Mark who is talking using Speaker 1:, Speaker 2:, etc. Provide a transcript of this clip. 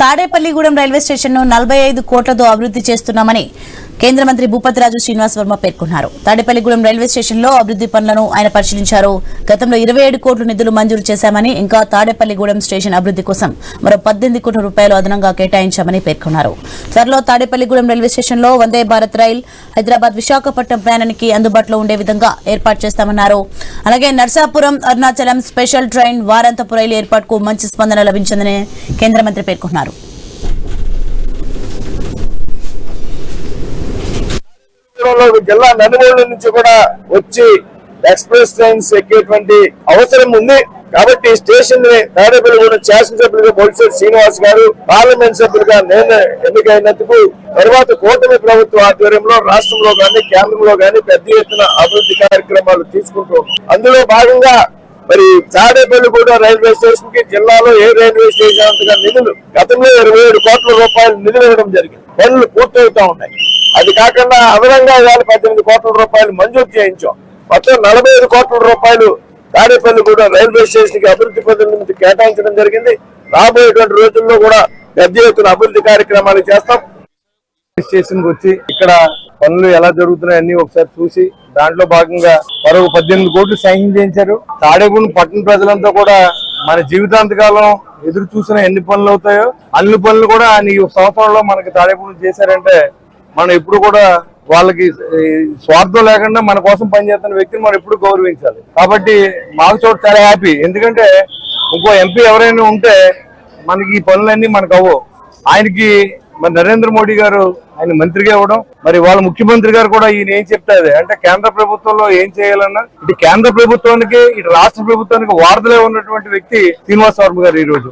Speaker 1: Tadepalligudem railway station ను 45 కోట్లతో అభివృద్ధి చేస్తున్నామని కేంద్ర మంత్రి భూపతిరాజు శ్రీనివాస్ వర్మ పేర్కొన్నారు. తాడేపల్లిగూడెం రైల్వే స్టేషన్ లో అభివృద్ధి పనులను ఆయన పరిశీలించారు. గతంలో 27 కోట్ల నిధులు మంజూరు చేశామని, ఇంకా తాడేపల్లిగూడెం స్టేషన్ అభివృద్ధి కోసం మరో 18 కోట్ల రూపాయలు అదనంగా కేటాయించామని పేర్కొన్నారు. త్వరలో తాడేపల్లిగూడెం రైల్వే స్టేషన్ లో వందే భారత్ రైల్ హైదరాబాద్ విశాఖపట్నం ప్రయాణానికి అందుబాటులో ఉండే విధంగా ఏర్పాటు చేస్తామన్నారు. అలాగే నర్సాపురం అరుణాచలం స్పెషల్ ట్రైన్ వారాంతపు రైలు ఏర్పాటుకు మంచి స్పందన లభించిందని కేంద్ర మంత్రి పేర్కొన్నారు.
Speaker 2: జిల్లా నలుమూల నుంచి కూడా వచ్చి ఎక్స్ప్రెస్ ట్రైన్స్ ఎక్కేటువంటి అవసరం ఉంది. కాబట్టి స్టేషన్ ని తాడేపల్లిగూడెం శాసనసభ్యులుగా బొలిశెట్టి శ్రీనివాస్ గారు, పార్లమెంట్ సభ్యులుగా నేను ఎన్నికైనందుకు తర్వాత కూటమి ప్రభుత్వ ఆధ్వర్యంలో రాష్ట్రంలో గాని కేంద్రంలో గాని పెద్ద ఎత్తున అభివృద్ధి కార్యక్రమాలు తీసుకుంటూ అందులో భాగంగా మరి తాడేపల్లిగూడెం రైల్వే స్టేషన్ కి జిల్లాలో ఏ రైల్వే స్టేషన్ అంతగా నిధులు గతంలో 27 కోట్ల రూపాయలు నిధులు ఇవ్వడం జరిగింది. పనులు పూర్తవుతా ఉన్నాయి. అది కాకుండా అదనంగా 18 కోట్ల రూపాయలు మంజూరు చేయించాం. మొత్తం 45 కోట్ల రూపాయలు తాడేపల్లిగూడెం రైల్వే స్టేషన్ కి అభివృద్ధి పనుల నుంచి కేటాయించడం జరిగింది. రాబోయేటువంటి రోజుల్లో కూడా పెద్ద ఎత్తున అభివృద్ధి కార్యక్రమాలు చేస్తాం. స్టేషన్ కి వచ్చి ఇక్కడ పనులు ఎలా జరుగుతున్నాయని ఒకసారి చూసి దాంట్లో భాగంగా మరో 18 కోట్లు శాంక్షన్ చేయించారు. తాడేపల్లి పట్టణ ప్రజలంతా కూడా మన జీవితాంతకాలం ఎదురు చూసిన ఎన్ని పనులు అవుతాయో అన్ని పనులు కూడా ఈ సంవత్సరంలో మనకి తాడేపల్లి చేశారంటే మనం ఎప్పుడు కూడా వాళ్ళకి స్వార్థం లేకుండా మన కోసం పనిచేస్తున్న వ్యక్తిని మనం ఎప్పుడు గౌరవించాలి. కాబట్టి మాకు చోటు చాలా హ్యాపీ. ఎందుకంటే ఇంకో ఎంపీ ఎవరైనా ఉంటే మనకి ఈ పనులన్నీ మనకు అవ్వవు. ఆయనకి మరి నరేంద్ర మోడీ గారు ఆయన మంత్రిగా ఇవ్వడం, మరి వాళ్ళ ముఖ్యమంత్రి గారు కూడా ఈయన ఏం చెప్తారు అంటే కేంద్ర ప్రభుత్వంలో ఏం చేయాలన్నా ఇటు కేంద్ర ప్రభుత్వానికి ఇటు రాష్ట్ర ప్రభుత్వానికి వారధులే ఉన్నటువంటి వ్యక్తి శ్రీనివాస్ వర్మ గారు ఈ రోజు